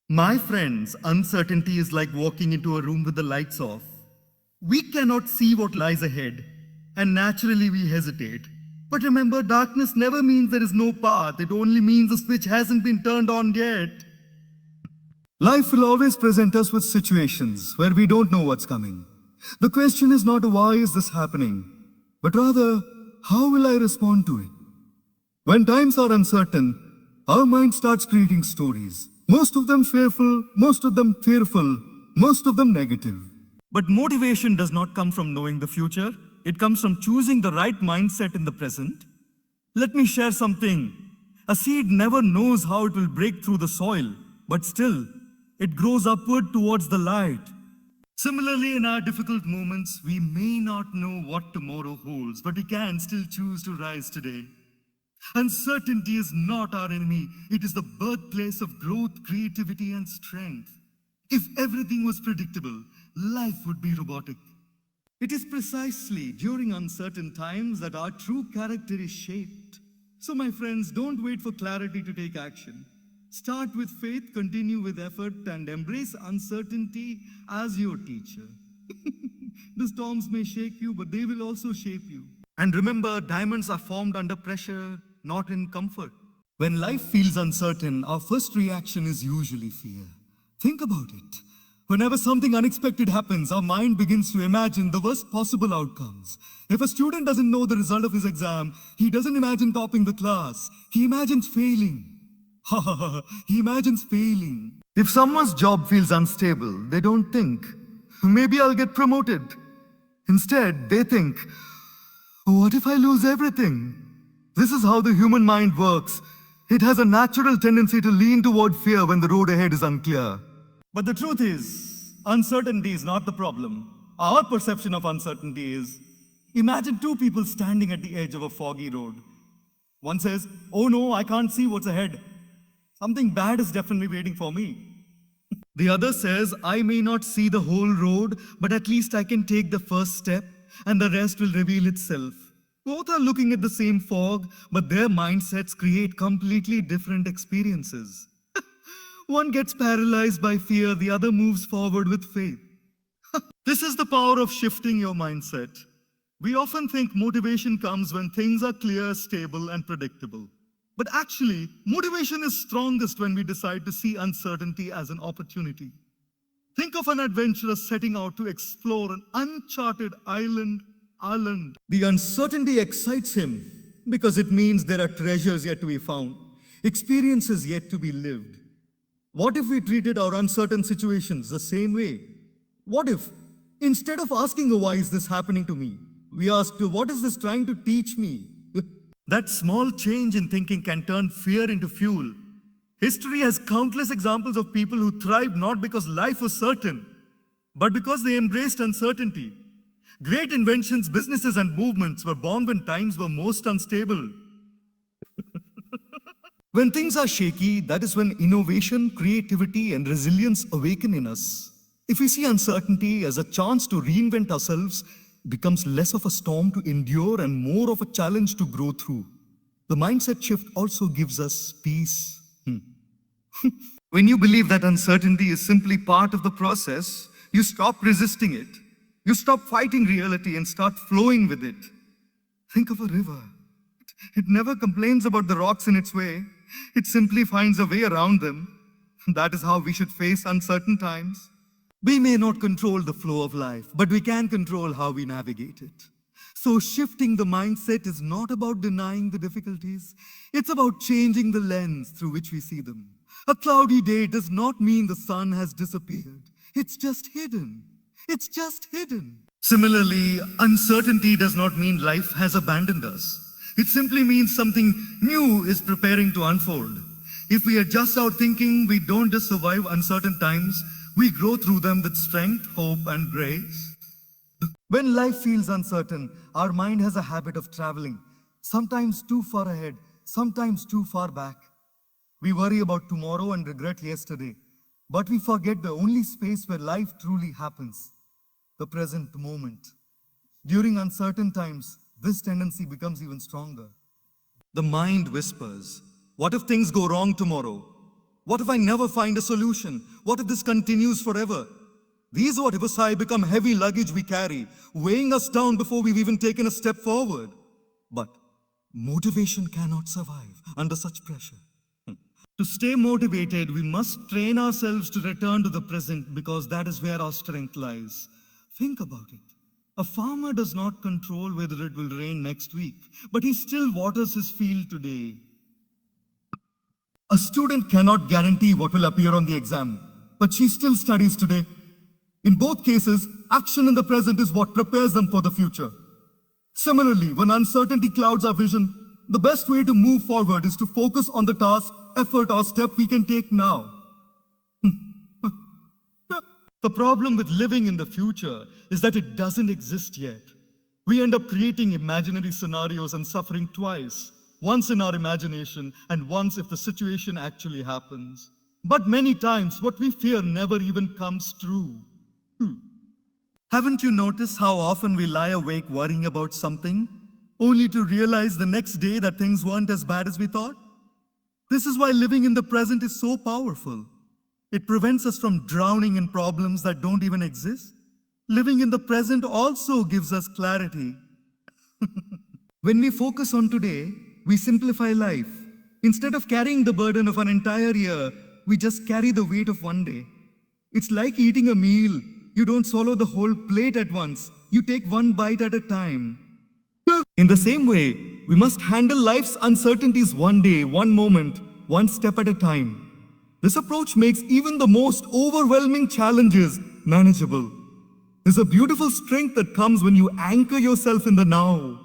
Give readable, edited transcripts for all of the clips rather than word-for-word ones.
My friends, uncertainty is like walking into a room with the lights off. We cannot see what lies ahead, and naturally we hesitate. But remember, darkness never means there is no path, it only means the switch hasn't been turned on yet. Life will always present us with situations where we don't know what's coming. The question is not why is this happening, but rather, how will I respond to it? When times are uncertain, our mind starts creating stories. Most of them fearful, most of them fearful, most of them negative. But motivation does not come from knowing the future. It comes from choosing the right mindset in the present. Let me share something. A seed never knows how it will break through the soil, but still, it grows upward towards the light. Similarly, in our difficult moments, we may not know what tomorrow holds, but we can still choose to rise today. Uncertainty is not our enemy. It is the birthplace of growth, creativity, and strength. If everything was predictable, life would be robotic. It is precisely during uncertain times that our true character is shaped. So, my friends, don't wait for clarity to take action. Start with faith, continue with effort, and embrace uncertainty as your teacher. The storms may shake you, but they will also shape you. And remember, diamonds are formed under pressure, not in comfort. When life feels uncertain, our first reaction is usually fear. Think about it. Whenever something unexpected happens, our mind begins to imagine the worst possible outcomes. If a student doesn't know the result of his exam, he doesn't imagine topping the class. He imagines failing. He imagines failing. If someone's job feels unstable, they don't think, maybe I'll get promoted. Instead, they think, what if I lose everything? This is how the human mind works. It has a natural tendency to lean toward fear when the road ahead is unclear. But the truth is, uncertainty is not the problem. Our perception of uncertainty is, imagine two people standing at the edge of a foggy road. One says, oh no, I can't see what's ahead. Something bad is definitely waiting for me. The other says, I may not see the whole road, but at least I can take the first step and the rest will reveal itself. Both are looking at the same fog, but their mindsets create completely different experiences. One gets paralyzed by fear, the other moves forward with faith. This is the power of shifting your mindset. We often think motivation comes when things are clear, stable, and predictable. But actually, motivation is strongest when we decide to see uncertainty as an opportunity. Think of an adventurer setting out to explore an uncharted island. The uncertainty excites him because it means there are treasures yet to be found, experiences yet to be lived. What if we treated our uncertain situations the same way? What if, instead of asking, why is this happening to me, we asked, what is this trying to teach me? That small change in thinking can turn fear into fuel. History has countless examples of people who thrived not because life was certain, but because they embraced uncertainty. Great inventions, businesses, and movements were born when times were most unstable. When things are shaky, that is when innovation, creativity, and resilience awaken in us. If we see uncertainty as a chance to reinvent ourselves, it becomes less of a storm to endure and more of a challenge to grow through. The mindset shift also gives us peace. When you believe that uncertainty is simply part of the process, you stop resisting it. You stop fighting reality and start flowing with it. Think of a river. It never complains about the rocks in its way. It simply finds a way around them. That is how we should face uncertain times. We may not control the flow of life, but we can control how we navigate it. So shifting the mindset is not about denying the difficulties. It's about changing the lens through which we see them. A cloudy day does not mean the sun has disappeared. It's just hidden. It's just hidden. Similarly, uncertainty does not mean life has abandoned us. It simply means something new is preparing to unfold. If we adjust our thinking, we don't just survive uncertain times, we grow through them with strength, hope, and grace. When life feels uncertain, our mind has a habit of traveling, sometimes too far ahead, sometimes too far back. We worry about tomorrow and regret yesterday, but we forget the only space where life truly happens, the present moment. During uncertain times, this tendency becomes even stronger. The mind whispers, what if things go wrong tomorrow? What if I never find a solution? What if this continues forever? These what ifs become heavy luggage we carry, weighing us down before we've even taken a step forward. But motivation cannot survive under such pressure. To stay motivated, we must train ourselves to return to the present because that is where our strength lies. Think about it. A farmer does not control whether it will rain next week, but he still waters his field today. A student cannot guarantee what will appear on the exam, but she still studies today. In both cases, action in the present is what prepares them for the future. Similarly, when uncertainty clouds our vision, the best way to move forward is to focus on the task, effort, or step we can take now. The problem with living in the future is that it doesn't exist yet. We end up creating imaginary scenarios and suffering twice, once in our imagination and once if the situation actually happens. But many times, what we fear never even comes true. Haven't you noticed how often we lie awake worrying about something, only to realize the next day that things weren't as bad as we thought? This is why living in the present is so powerful. It prevents us from drowning in problems that don't even exist. Living in the present also gives us clarity. When we focus on today, we simplify life. Instead of carrying the burden of an entire year, we just carry the weight of one day. It's like eating a meal. You don't swallow the whole plate at once. You take one bite at a time. In the same way, we must handle life's uncertainties one day, one moment, one step at a time. This approach makes even the most overwhelming challenges manageable. There's a beautiful strength that comes when you anchor yourself in the now.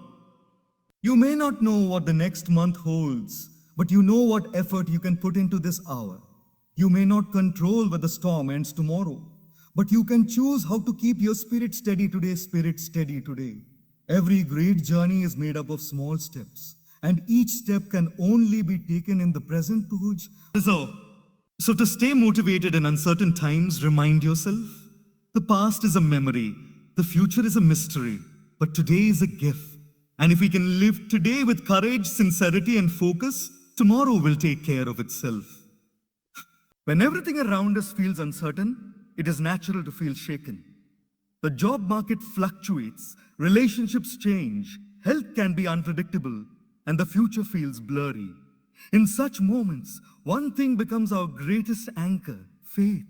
You may not know what the next month holds, but you know what effort you can put into this hour. You may not control whether the storm ends tomorrow, but you can choose how to keep your spirit steady today. Every great journey is made up of small steps, and each step can only be taken in the present. So to stay motivated in uncertain times, remind yourself, the past is a memory, the future is a mystery, but today is a gift. And if we can live today with courage, sincerity, and focus, tomorrow will take care of itself. When everything around us feels uncertain, it is natural to feel shaken. The job market fluctuates, relationships change, health can be unpredictable, and the future feels blurry. In such moments, one thing becomes our greatest anchor, faith.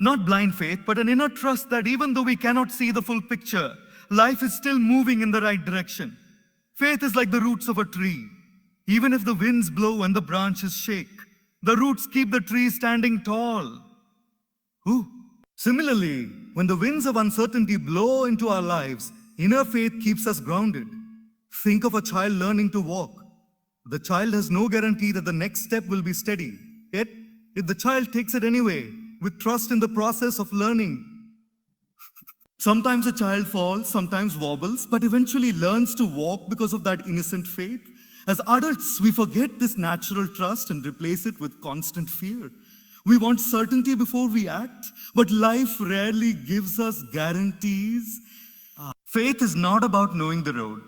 Not blind faith, but an inner trust that even though we cannot see the full picture, life is still moving in the right direction. Faith is like the roots of a tree. Even if the winds blow and the branches shake, the roots keep the tree standing tall. Similarly, when the winds of uncertainty blow into our lives, inner faith keeps us grounded. Think of a child learning to walk. The child has no guarantee that the next step will be steady. Yet, if the child takes it anyway, with trust in the process of learning, sometimes a child falls, sometimes wobbles, but eventually learns to walk because of that innocent faith. As adults, we forget this natural trust and replace it with constant fear. We want certainty before we act, but life rarely gives us guarantees. Faith is not about knowing the road.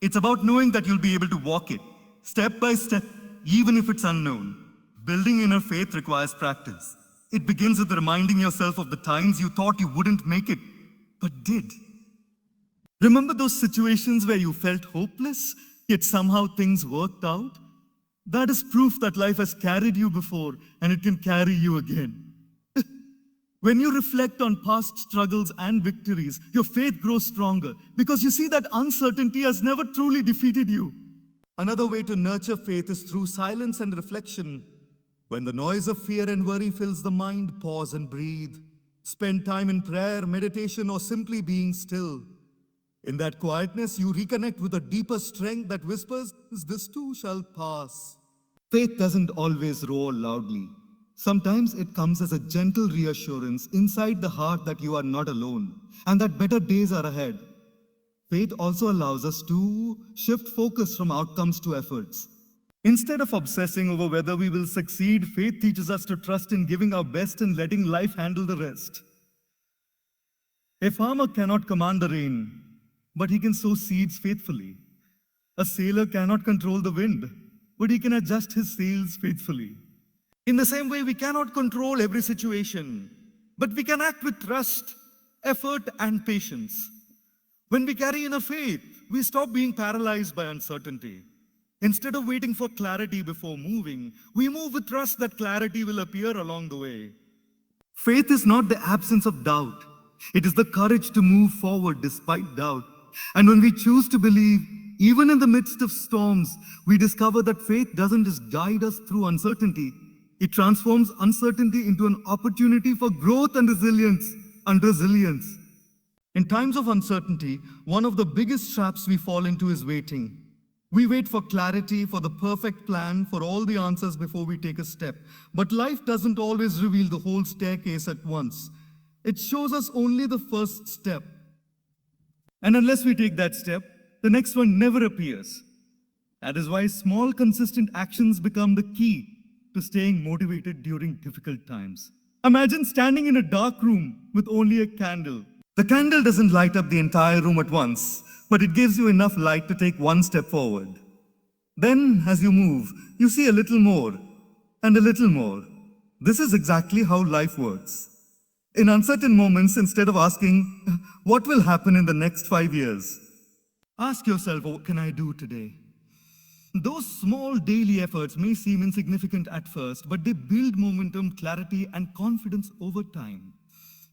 It's about knowing that you'll be able to walk it, step by step, even if it's unknown. Building inner faith requires practice. It begins with reminding yourself of the times you thought you wouldn't make it, but did. Remember those situations where you felt hopeless, yet somehow things worked out? That is proof that life has carried you before and it can carry you again. When you reflect on past struggles and victories, your faith grows stronger because you see that uncertainty has never truly defeated you. Another way to nurture faith is through silence and reflection. When the noise of fear and worry fills the mind, pause and breathe. Spend time in prayer, meditation, or simply being still. In that quietness, you reconnect with a deeper strength that whispers, "This too shall pass." Faith doesn't always roar loudly. Sometimes it comes as a gentle reassurance inside the heart that you are not alone and that better days are ahead. Faith also allows us to shift focus from outcomes to efforts. Instead of obsessing over whether we will succeed, faith teaches us to trust in giving our best and letting life handle the rest. A farmer cannot command the rain, but he can sow seeds faithfully. A sailor cannot control the wind, but he can adjust his sails faithfully. In the same way, we cannot control every situation, but we can act with trust, effort, and patience. When we carry inner faith, we stop being paralyzed by uncertainty. Instead of waiting for clarity before moving, we move with trust that clarity will appear along the way. Faith is not the absence of doubt. It is the courage to move forward despite doubt. And when we choose to believe, even in the midst of storms, we discover that faith doesn't just guide us through uncertainty. It transforms uncertainty into an opportunity for growth and resilience. In times of uncertainty, one of the biggest traps we fall into is waiting. We wait for clarity, for the perfect plan, for all the answers before we take a step. But life doesn't always reveal the whole staircase at once. It shows us only the first step. And unless we take that step, the next one never appears. That is why small, consistent actions become the key to staying motivated during difficult times. Imagine standing in a dark room with only a candle. The candle doesn't light up the entire room at once, but it gives you enough light to take one step forward. Then, as you move, you see a little more and a little more. This is exactly how life works. In uncertain moments, instead of asking, what will happen in the next 5 years? Ask yourself, what can I do today? Those small daily efforts may seem insignificant at first, but they build momentum, clarity, and confidence over time.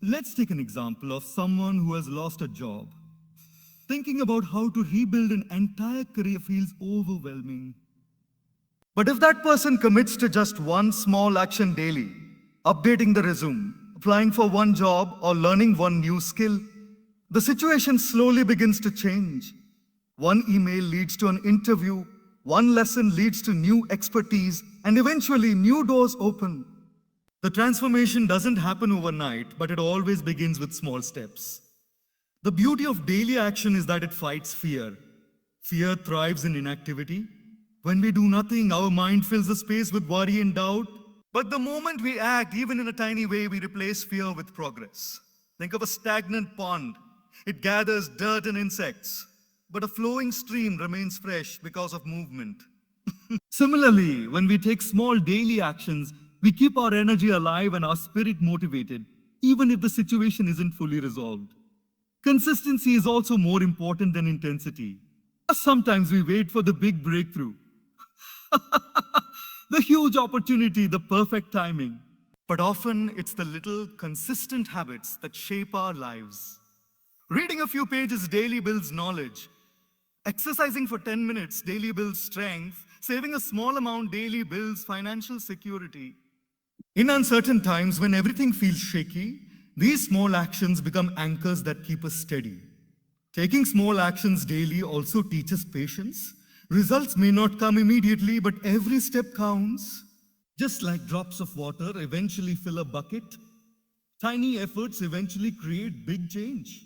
Let's take an example of someone who has lost a job. Thinking about how to rebuild an entire career feels overwhelming. But if that person commits to just one small action daily, updating the resume, applying for one job, or learning one new skill, the situation slowly begins to change. One email leads to an interview, one lesson leads to new expertise, and eventually new doors open. The transformation doesn't happen overnight, but it always begins with small steps. The beauty of daily action is that it fights fear. Fear thrives in inactivity. When we do nothing, our mind fills the space with worry and doubt. But the moment we act, even in a tiny way, we replace fear with progress. Think of a stagnant pond. It gathers dirt and insects, but a flowing stream remains fresh because of movement. Similarly, when we take small daily actions, we keep our energy alive and our spirit motivated, even if the situation isn't fully resolved. Consistency is also more important than intensity. Sometimes we wait for the big breakthrough, the huge opportunity, the perfect timing. But often it's the little consistent habits that shape our lives. Reading a few pages daily builds knowledge. Exercising for 10 minutes daily builds strength. Saving a small amount daily builds financial security. In uncertain times, when everything feels shaky, these small actions become anchors that keep us steady. Taking small actions daily also teaches patience. Results may not come immediately, but every step counts. Just like drops of water eventually fill a bucket, tiny efforts eventually create big change.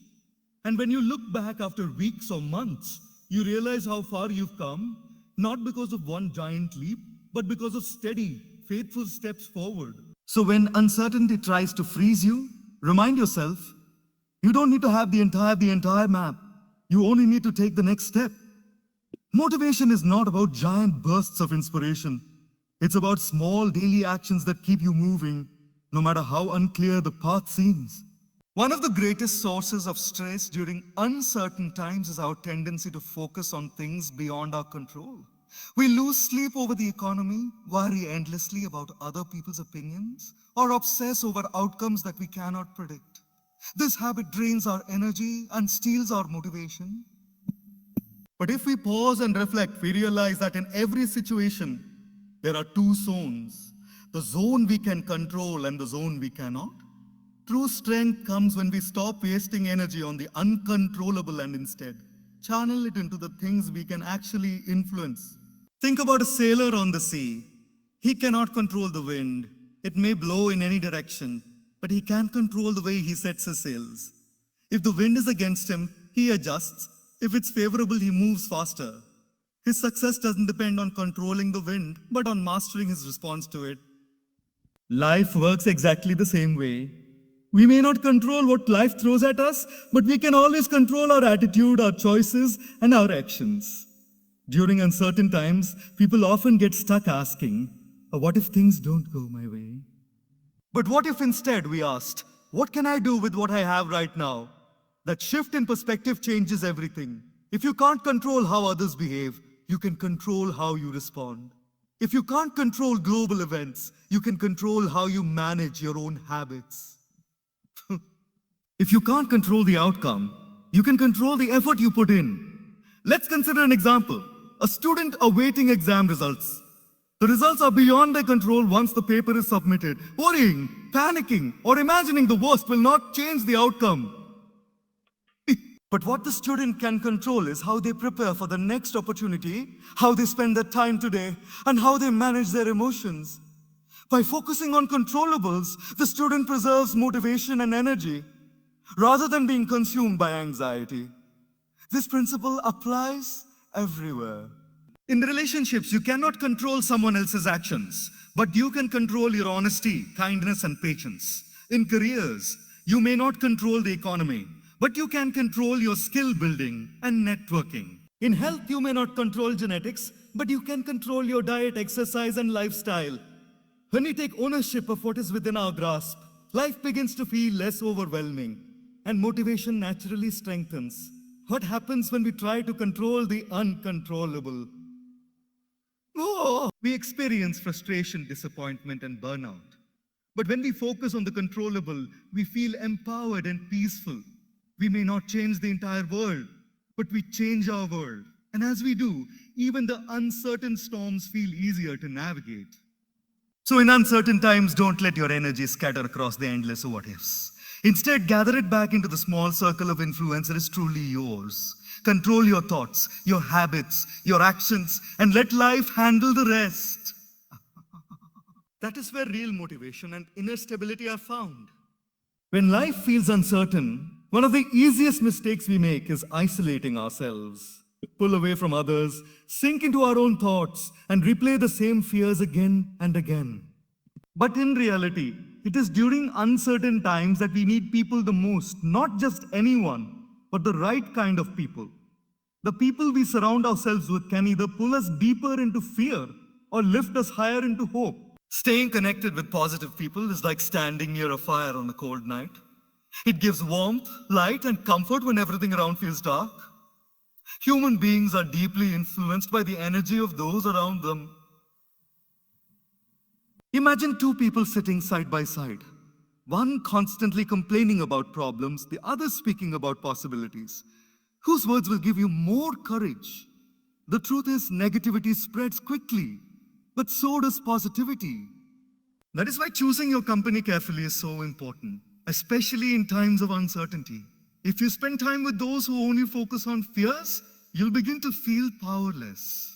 And when you look back after weeks or months, you realize how far you've come, not because of one giant leap, but because of steady, faithful steps forward. So when uncertainty tries to freeze you, remind yourself, you don't need to have the entire map. You only need to take the next step. Motivation is not about giant bursts of inspiration. It's about small daily actions that keep you moving, no matter how unclear the path seems. One of the greatest sources of stress during uncertain times is our tendency to focus on things beyond our control. We lose sleep over the economy, worry endlessly about other people's opinions, or obsess over outcomes that we cannot predict. This habit drains our energy and steals our motivation. But if we pause and reflect, we realize that in every situation, there are two zones: the zone we can control and the zone we cannot. True strength comes when we stop wasting energy on the uncontrollable and instead channel it into the things we can actually influence. Think about a sailor on the sea. He cannot control the wind. It may blow in any direction, but he can control the way he sets his sails. If the wind is against him, he adjusts. If it's favorable, he moves faster. His success doesn't depend on controlling the wind, but on mastering his response to it. Life works exactly the same way. We may not control what life throws at us, but we can always control our attitude, our choices, and our actions. During uncertain times, people often get stuck asking, What if things don't go my way? But what if instead we asked, what can I do with what I have right now? That shift in perspective changes everything. If you can't control how others behave, you can control how you respond. If you can't control global events, you can control how you manage your own habits. If you can't control the outcome, you can control the effort you put in. Let's consider an example. A student awaiting exam results. The results are beyond their control once the paper is submitted. Worrying, panicking, or imagining the worst will not change the outcome. But what the student can control is how they prepare for the next opportunity, how they spend their time today, and how they manage their emotions. By focusing on controllables, the student preserves motivation and energy, rather than being consumed by anxiety. This principle applies everywhere. In relationships, you cannot control someone else's actions, but you can control your honesty, kindness, and patience. In careers, you may not control the economy, but you can control your skill building and networking. In health, you may not control genetics, but you can control your diet, exercise, and lifestyle. When we take ownership of what is within our grasp, life begins to feel less overwhelming, and motivation naturally strengthens. What happens when we try to control the uncontrollable? We experience frustration, disappointment, and burnout. But when we focus on the controllable, we feel empowered and peaceful. We may not change the entire world, but we change our world. And as we do, even the uncertain storms feel easier to navigate. So in uncertain times, don't let your energy scatter across the endless what-ifs. Instead, gather it back into the small circle of influence that is truly yours. Control your thoughts, your habits, your actions, and let life handle the rest. That is where real motivation and inner stability are found. When life feels uncertain, one of the easiest mistakes we make is isolating ourselves. Pull away from others, sink into our own thoughts, and replay the same fears again and again. But in reality, it is during uncertain times that we need people the most, not just anyone, but the right kind of people. The people we surround ourselves with can either pull us deeper into fear or lift us higher into hope. Staying connected with positive people is like standing near a fire on a cold night. It gives warmth, light, and comfort when everything around feels dark. Human beings are deeply influenced by the energy of those around them. Imagine two people sitting side by side, one constantly complaining about problems, the other speaking about possibilities. Whose words will give you more courage? The truth is, negativity spreads quickly, but so does positivity. That is why choosing your company carefully is so important, especially in times of uncertainty. If you spend time with those who only focus on fears, you'll begin to feel powerless.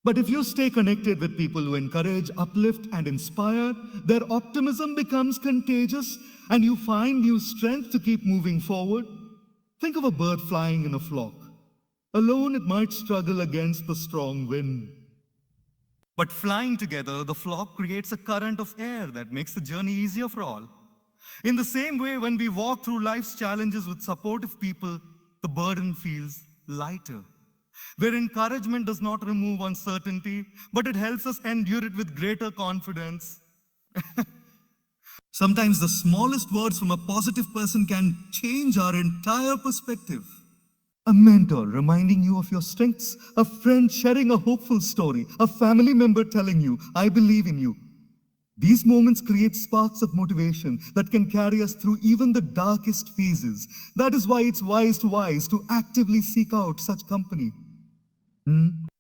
But if you stay connected with people who encourage, uplift, and inspire, their optimism becomes contagious and you find new strength to keep moving forward. Think of a bird flying in a flock. Alone, it might struggle against the strong wind. But flying together, the flock creates a current of air that makes the journey easier for all. In the same way, when we walk through life's challenges with supportive people, the burden feels lighter. Where encouragement does not remove uncertainty, but it helps us endure it with greater confidence. Sometimes the smallest words from a positive person can change our entire perspective. A mentor reminding you of your strengths, a friend sharing a hopeful story, a family member telling you, I believe in you. These moments create sparks of motivation that can carry us through even the darkest phases. That is why it's wise to actively seek out such company.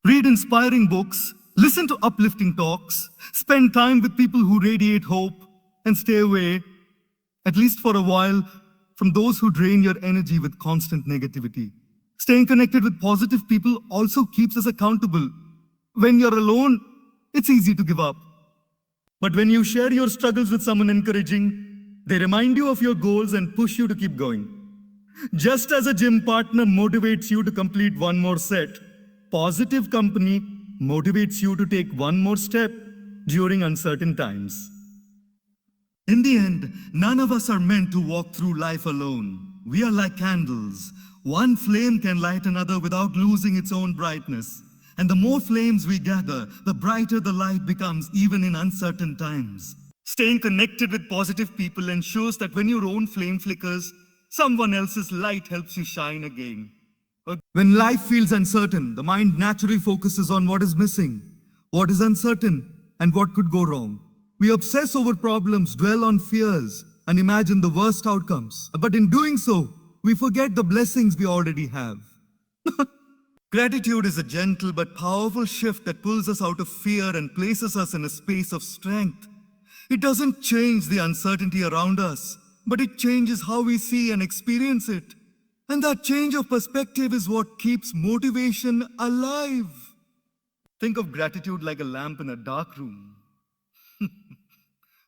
Read inspiring books, listen to uplifting talks, spend time with people who radiate hope, and stay away, at least for a while, from those who drain your energy with constant negativity. Staying connected with positive people also keeps us accountable. When you're alone, it's easy to give up. But when you share your struggles with someone encouraging, they remind you of your goals and push you to keep going. Just as a gym partner motivates you to complete one more set, positive company motivates you to take one more step during uncertain times. In the end, none of us are meant to walk through life alone. We are like candles. One flame can light another without losing its own brightness. And the more flames we gather, the brighter the light becomes even in uncertain times. Staying connected with positive people ensures that when your own flame flickers, someone else's light helps you shine again. When life feels uncertain, the mind naturally focuses on what is missing, what is uncertain, and what could go wrong. We obsess over problems, dwell on fears, and imagine the worst outcomes. But in doing so, we forget the blessings we already have. Gratitude is a gentle but powerful shift that pulls us out of fear and places us in a space of strength. It doesn't change the uncertainty around us, but it changes how we see and experience it. And that change of perspective is what keeps motivation alive. Think of gratitude like a lamp in a dark room.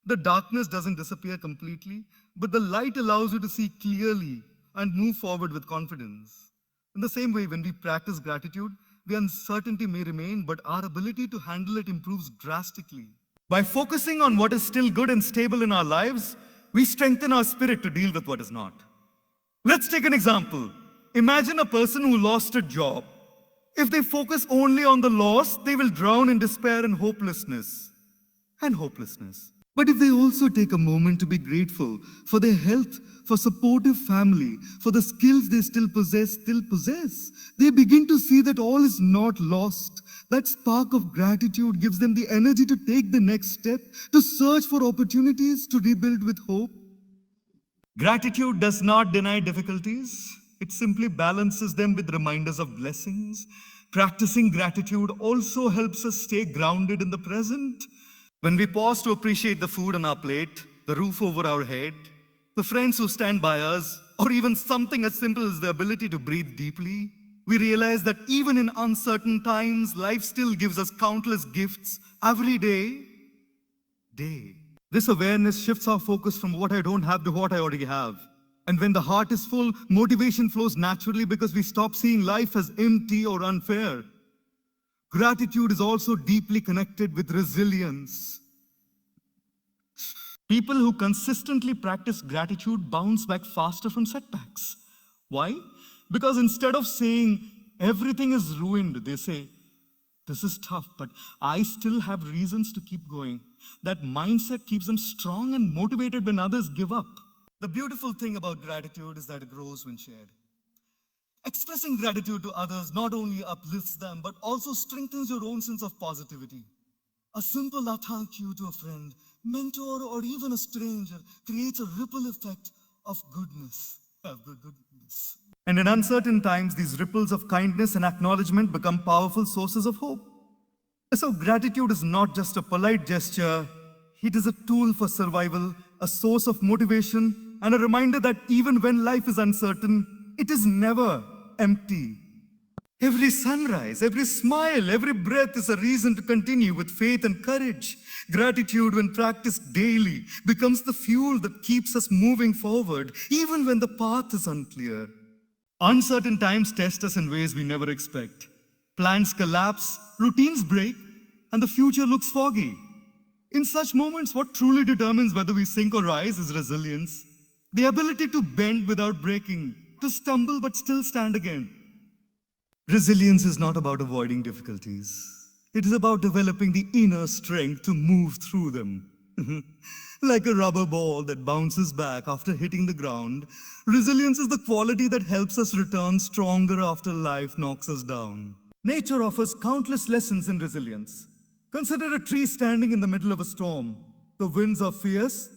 The darkness doesn't disappear completely, but the light allows you to see clearly and move forward with confidence. In the same way, when we practice gratitude, the uncertainty may remain, but our ability to handle it improves drastically. By focusing on what is still good and stable in our lives, we strengthen our spirit to deal with what is not. Let's take an example. Imagine a person who lost a job. If they focus only on the loss, they will drown in despair and hopelessness. But if they also take a moment to be grateful for their health, for supportive family, for the skills they still possess, they begin to see that all is not lost. That spark of gratitude gives them the energy to take the next step, to search for opportunities, to rebuild with hope. Gratitude does not deny difficulties. It simply balances them with reminders of blessings. Practicing gratitude also helps us stay grounded in the present. When we pause to appreciate the food on our plate, the roof over our head, the friends who stand by us, or even something as simple as the ability to breathe deeply, we realize that even in uncertain times, life still gives us countless gifts every day. This awareness shifts our focus from what I don't have to what I already have. And when the heart is full, motivation flows naturally because we stop seeing life as empty or unfair. Gratitude is also deeply connected with resilience. People who consistently practice gratitude bounce back faster from setbacks. Why? Because instead of saying everything is ruined, they say, this is tough, but I still have reasons to keep going. That mindset keeps them strong and motivated when others give up. The beautiful thing about gratitude is that it grows when shared. Expressing gratitude to others not only uplifts them, but also strengthens your own sense of positivity. A simple thank you to a friend, mentor, or even a stranger creates a ripple effect of goodness. And in uncertain times, these ripples of kindness and acknowledgement become powerful sources of hope. So gratitude is not just a polite gesture, it is a tool for survival, a source of motivation, and a reminder that even when life is uncertain, it is never empty. Every sunrise, every smile, every breath is a reason to continue with faith and courage. Gratitude, when practiced daily, becomes the fuel that keeps us moving forward, even when the path is unclear. Uncertain times test us in ways we never expect. Plans collapse, routines break, and the future looks foggy. In such moments, what truly determines whether we sink or rise is resilience. The ability to bend without breaking, to stumble but still stand again. Resilience is not about avoiding difficulties. It is about developing the inner strength to move through them. Like a rubber ball that bounces back after hitting the ground, resilience is the quality that helps us return stronger after life knocks us down. Nature offers countless lessons in resilience. Consider a tree standing in the middle of a storm. The winds are fierce,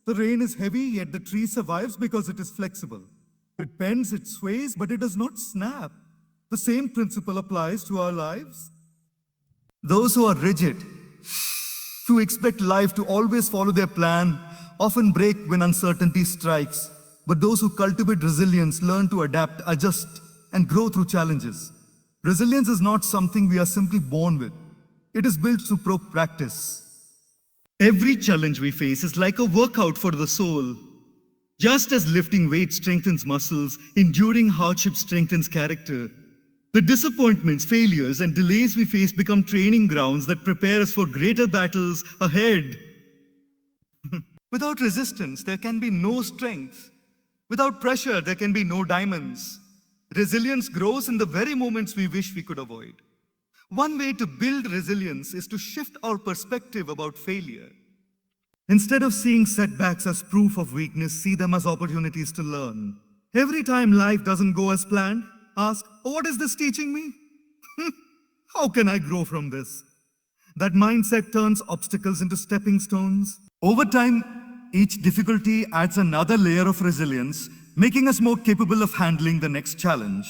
the rain is heavy, yet the tree survives because it is flexible. It bends, it sways, but it does not snap. The same principle applies to our lives. Those who are rigid, who expect life to always follow their plan, often break when uncertainty strikes. But those who cultivate resilience learn to adapt, adjust, and grow through challenges. Resilience is not something we are simply born with. It is built through practice. Every challenge we face is like a workout for the soul. Just as lifting weights strengthens muscles, enduring hardship strengthens character. The disappointments, failures, and delays we face become training grounds that prepare us for greater battles ahead. Without resistance, there can be no strength. Without pressure, there can be no diamonds. Resilience grows in the very moments we wish we could avoid. One way to build resilience is to shift our perspective about failure. Instead of seeing setbacks as proof of weakness, see them as opportunities to learn. Every time life doesn't go as planned, ask, what is this teaching me? How can I grow from this? That mindset turns obstacles into stepping stones. Over time, each difficulty adds another layer of resilience, making us more capable of handling the next challenge.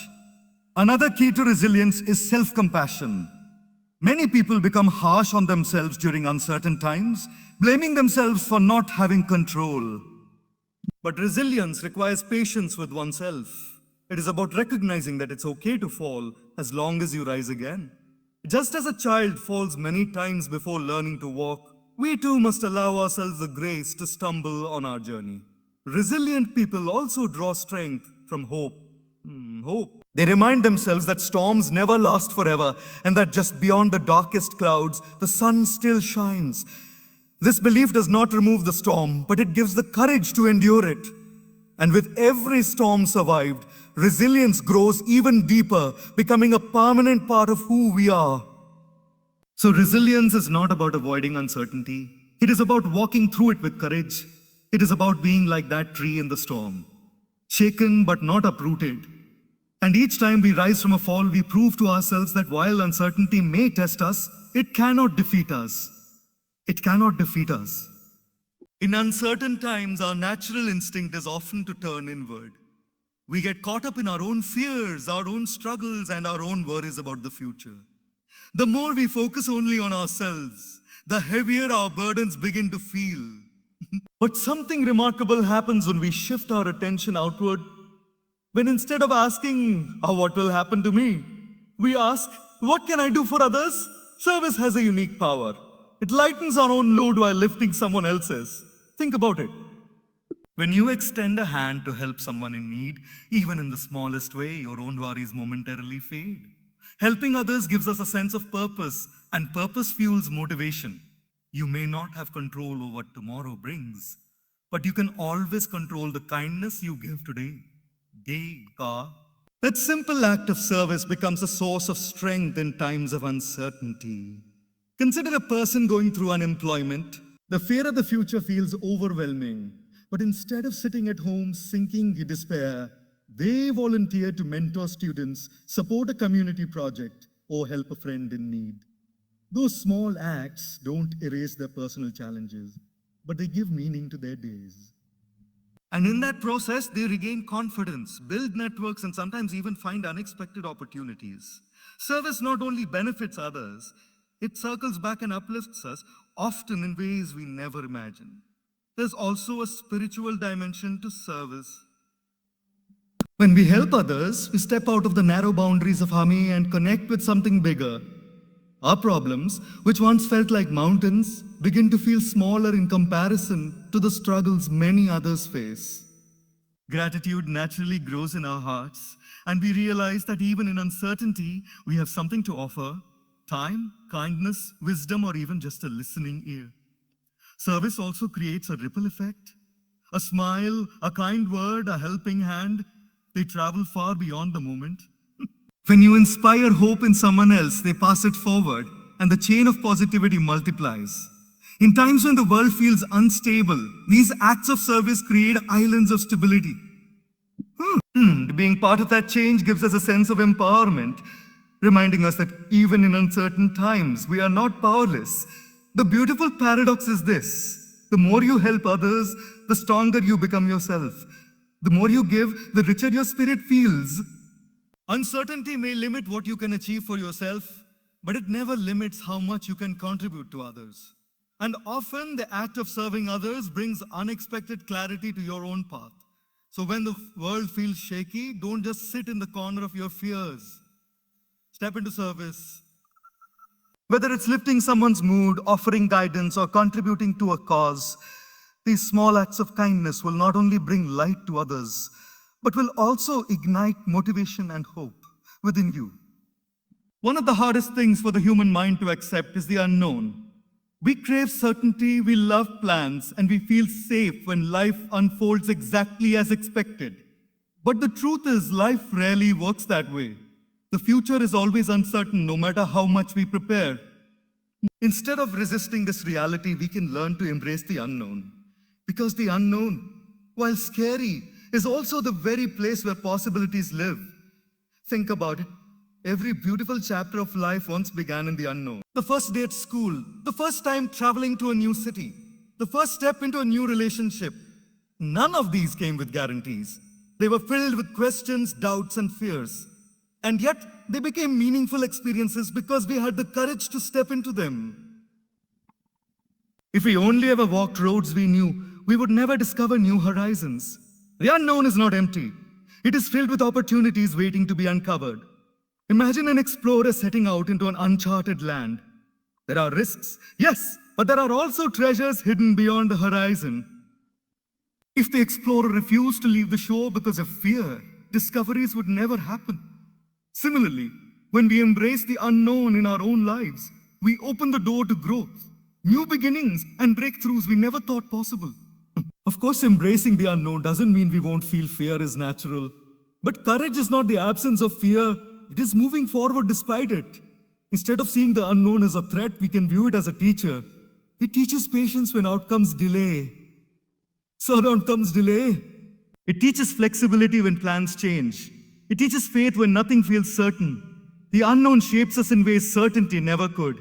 Another key to resilience is self-compassion. Many people become harsh on themselves during uncertain times, blaming themselves for not having control. But resilience requires patience with oneself. It is about recognizing that it's okay to fall as long as you rise again. Just as a child falls many times before learning to walk, we too must allow ourselves the grace to stumble on our journey. Resilient people also draw strength from hope. Hope. They remind themselves that storms never last forever and that just beyond the darkest clouds, the sun still shines. This belief does not remove the storm, but it gives the courage to endure it. And with every storm survived, resilience grows even deeper, becoming a permanent part of who we are. So resilience is not about avoiding uncertainty. It is about walking through it with courage. It is about being like that tree in the storm, shaken but not uprooted. And each time we rise from a fall, we prove to ourselves that while uncertainty may test us, it cannot defeat us. It cannot defeat us. In uncertain times, our natural instinct is often to turn inward. We get caught up in our own fears, our own struggles, and our own worries about the future. The more we focus only on ourselves, the heavier our burdens begin to feel. But something remarkable happens when we shift our attention outward. When instead of asking, what will happen to me? We ask, what can I do for others? Service has a unique power. It lightens our own load while lifting someone else's. Think about it. When you extend a hand to help someone in need, even in the smallest way, your own worries momentarily fade. Helping others gives us a sense of purpose, and purpose fuels motivation. You may not have control over what tomorrow brings, but you can always control the kindness you give today. That simple act of service becomes a source of strength in times of uncertainty. Consider a person going through unemployment. The fear of the future feels overwhelming. But instead of sitting at home sinking in despair, they volunteer to mentor students, support a community project, or help a friend in need. Those small acts don't erase their personal challenges, but they give meaning to their days. And in that process, they regain confidence, build networks, and sometimes even find unexpected opportunities. Service not only benefits others, it circles back and uplifts us, often in ways we never imagined. There's also a spiritual dimension to service. When we help others, we step out of the narrow boundaries of harmony and connect with something bigger. Our problems, which once felt like mountains, begin to feel smaller in comparison to the struggles many others face. Gratitude naturally grows in our hearts, and we realize that even in uncertainty, we have something to offer: time, kindness, wisdom, or even just a listening ear. Service also creates a ripple effect. A smile, a kind word, a helping hand, they travel far beyond the moment. When you inspire hope in someone else, they pass it forward, and the chain of positivity multiplies. In times when the world feels unstable, these acts of service create islands of stability. Being part of that change gives us a sense of empowerment, reminding us that even in uncertain times, we are not powerless. The beautiful paradox is this: the more you help others, the stronger you become yourself. The more you give, the richer your spirit feels. Uncertainty may limit what you can achieve for yourself, but it never limits how much you can contribute to others. And often, the act of serving others brings unexpected clarity to your own path. So when the world feels shaky, don't just sit in the corner of your fears. Step into service. Whether it's lifting someone's mood, offering guidance, or contributing to a cause, these small acts of kindness will not only bring light to others, but will also ignite motivation and hope within you. One of the hardest things for the human mind to accept is the unknown. We crave certainty, we love plans, and we feel safe when life unfolds exactly as expected. But the truth is, life rarely works that way. The future is always uncertain no matter how much we prepare. Instead of resisting this reality, we can learn to embrace the unknown. Because the unknown, while scary, is also the very place where possibilities live. Think about it. Every beautiful chapter of life once began in the unknown. The first day at school, the first time traveling to a new city, the first step into a new relationship. None of these came with guarantees. They were filled with questions, doubts, and fears. And yet, they became meaningful experiences because we had the courage to step into them. If we only ever walked roads we knew, we would never discover new horizons. The unknown is not empty. It is filled with opportunities waiting to be uncovered. Imagine an explorer setting out into an uncharted land. There are risks, yes, but there are also treasures hidden beyond the horizon. If the explorer refused to leave the shore because of fear, discoveries would never happen. Similarly, when we embrace the unknown in our own lives, we open the door to growth, new beginnings, and breakthroughs we never thought possible. Of course, embracing the unknown doesn't mean we won't feel fear is natural. But courage is not the absence of fear, it is moving forward despite it. Instead of seeing the unknown as a threat, we can view it as a teacher. It teaches patience when outcomes delay. Sudden outcomes delay. It teaches flexibility when plans change. It teaches faith when nothing feels certain. The unknown shapes us in ways certainty never could.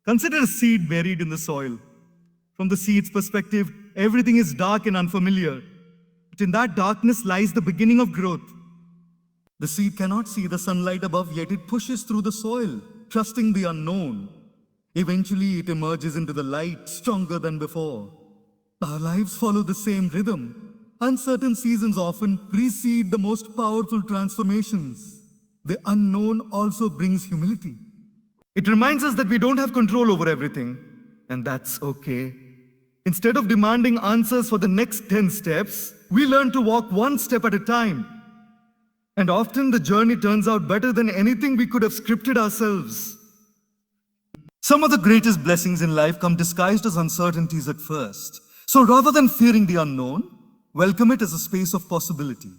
Consider a seed buried in the soil. From the seed's perspective, everything is dark and unfamiliar. But in that darkness lies the beginning of growth. The seed cannot see the sunlight above, yet it pushes through the soil, trusting the unknown. Eventually, it emerges into the light, stronger than before. Our lives follow the same rhythm. Uncertain seasons often precede the most powerful transformations. The unknown also brings humility. It reminds us that we don't have control over everything, and that's okay. Instead of demanding answers for the next 10 steps, we learn to walk one step at a time. And often the journey turns out better than anything we could have scripted ourselves. Some of the greatest blessings in life come disguised as uncertainties at first. So rather than fearing the unknown, welcome it as a space of possibility.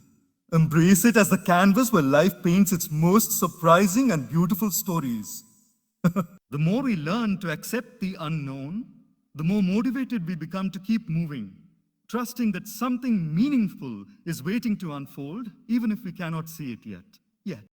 Embrace it as the canvas where life paints its most surprising and beautiful stories. The more we learn to accept the unknown, the more motivated we become to keep moving, trusting that something meaningful is waiting to unfold, even if we cannot see it yet.